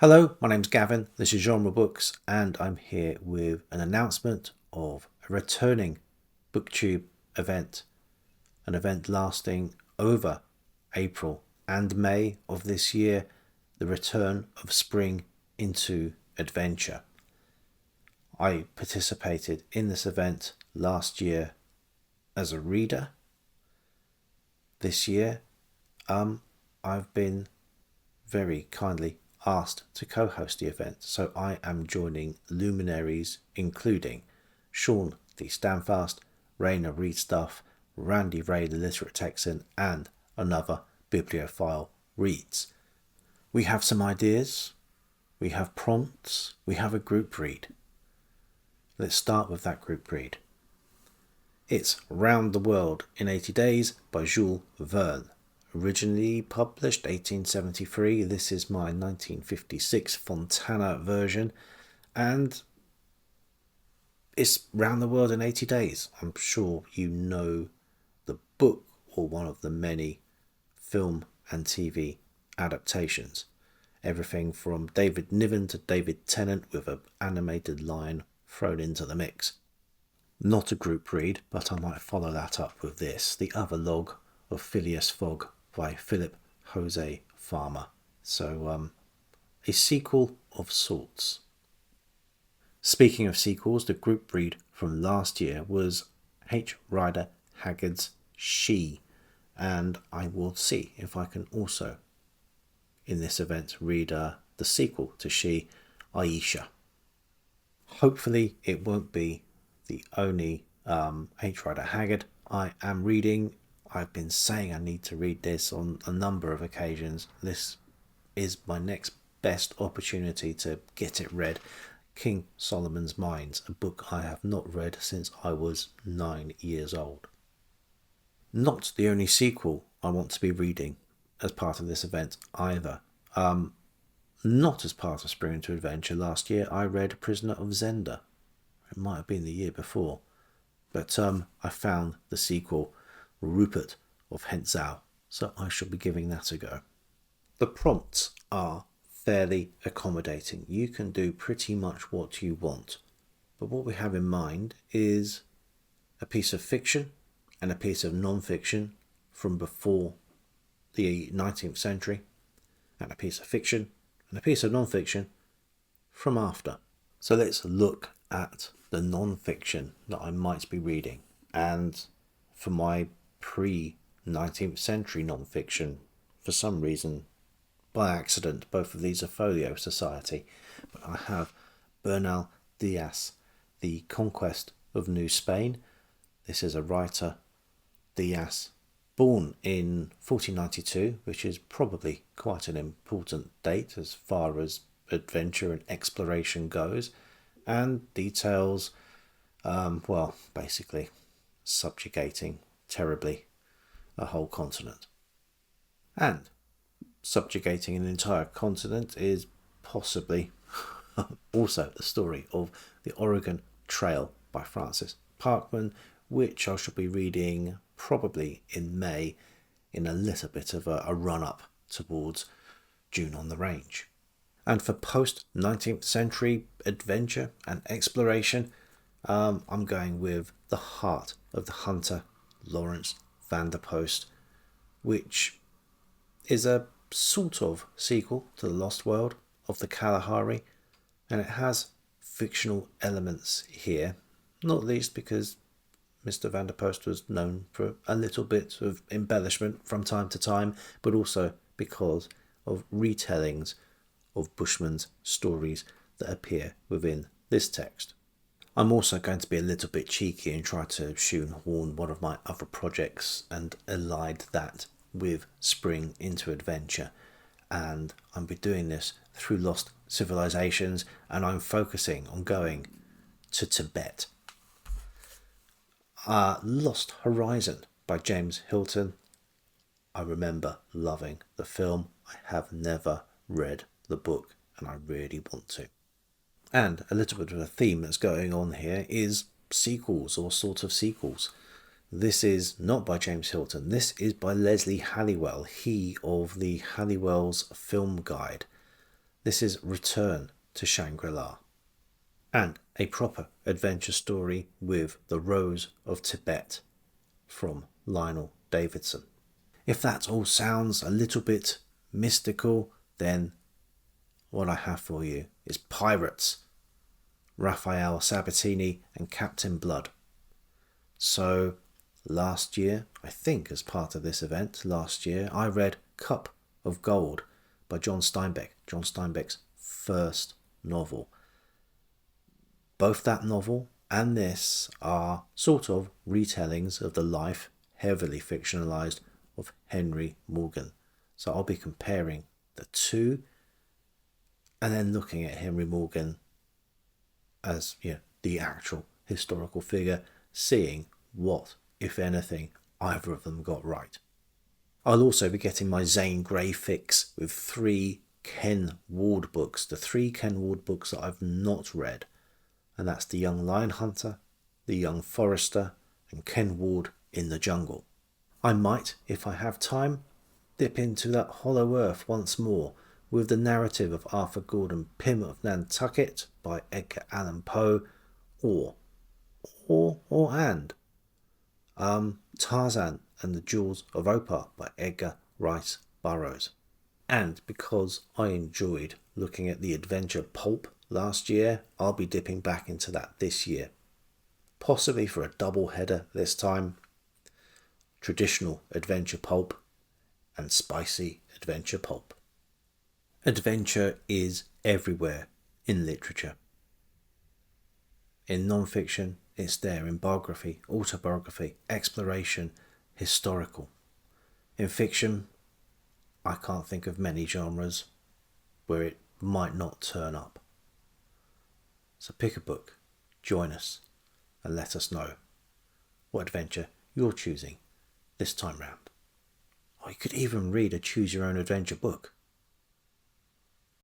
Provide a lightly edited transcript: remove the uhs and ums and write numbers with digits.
Hello, my name's Gavin, this is Genre Books, and I'm here with an announcement of a returning BookTube event. An event lasting over April and May of this year, the return of spring into adventure. I participated in this event last year as a reader. This year, I've been very kindly asked to co-host the event, so I am joining luminaries including Sean the Standfast, Raina Read Stuff, Randy Ray the Literate Texan, and another bibliophile reads. We have some ideas, we have prompts, we have a group read. Let's start with that group read. It's Round the World in 80 Days by Jules Verne. Originally published 1873, this is my 1956 Fontana version, and it's Round the World in 80 Days. I'm sure you know the book or one of the many film and TV adaptations. Everything from David Niven to David Tennant with an animated line thrown into the mix. Not a group read, but I might follow that up with this, The Other Log of Phileas Fogg by Philip Jose Farmer. So a sequel of sorts. Speaking of sequels, the group read from last year was H. Rider Haggard's She, and I will see if I can also in this event read the sequel to She, Aisha. Hopefully it won't be the only H. Rider Haggard I am reading. I've been saying I need to read this on a number of occasions. This is my next best opportunity to get it read. King Solomon's Mines, a book I have not read since I was 9 years old. Not the only sequel I want to be reading as part of this event either. Not as part of Spring into Adventure. Last year I read Prisoner of Zenda. It might have been the year before. But I found the sequel, Rupert of Hentzau, so I shall be giving that a go. The prompts are fairly accommodating. You can do pretty much what you want. But what we have in mind is a piece of fiction and a piece of non-fiction from before the 19th century, and a piece of fiction and a piece of non-fiction from after. So let's look at the non-fiction that I might be reading. And for my pre-19th century non-fiction, for some reason, by accident, both of these are Folio Society, but I have Bernal Diaz, The Conquest of New Spain. This is a writer, Diaz, born in 1492, which is probably quite an important date as far as adventure and exploration goes, and details, basically subjugating terribly a whole continent. And subjugating an entire continent is possibly also the story of the Oregon Trail by Francis Parkman, which I shall be reading probably in May in a little bit of a run-up towards June on the Range. And for post-19th century adventure and exploration, I'm going with The Heart of the Hunter, Lawrence van der Post, which is a sort of sequel to The Lost World of the Kalahari, and it has fictional elements here, not least because Mr. van der Post was known for a little bit of embellishment from time to time, but also because of retellings of Bushman's stories that appear within this text. I'm also going to be a little bit cheeky and try to shoehorn one of my other projects and allied that with Spring into Adventure, and I'll be doing this through Lost Civilisations, and I'm focusing on going to Tibet. Lost Horizon by James Hilton. I remember loving the film. I have never read the book, and I really want to. And a little bit of a theme that's going on here is sequels or sort of sequels. This is not by James Hilton. This is by Leslie Halliwell, he of the Halliwell's Film Guide. This is Return to Shangri-La, and a proper adventure story with the Rose of Tibet from Lionel Davidson. If that all sounds a little bit mystical, then what I have for you is Pirates, Raphael Sabatini and Captain Blood. So last year, I think as part of this event last year, I read Cup of Gold by John Steinbeck's first novel. Both that novel and this are sort of retellings of the life, heavily fictionalized, of Henry Morgan. So I'll be comparing the two and then looking at Henry Morgan as the actual historical figure, seeing what, if anything, either of them got right. I'll also be getting my Zane Grey fix with 3 Ken Ward books, the 3 Ken Ward books that I've not read, and that's The Young Lion Hunter, The Young Forester, and Ken Ward in the Jungle. I might, if I have time, dip into that Hollow Earth once more with the narrative of Arthur Gordon Pym of Nantucket by Edgar Allan Poe, or Tarzan and the Jules of Opar by Edgar Rice Burroughs. And because I enjoyed looking at the adventure pulp last year, I'll be dipping back into that this year. Possibly for a double header this time. Traditional adventure pulp and spicy adventure pulp. Adventure is everywhere in literature. In non-fiction, it's there in biography, autobiography, exploration, historical. In fiction, I can't think of many genres where it might not turn up. So pick a book, join us, and let us know what adventure you're choosing this time round. Or you could even read a choose your own adventure book.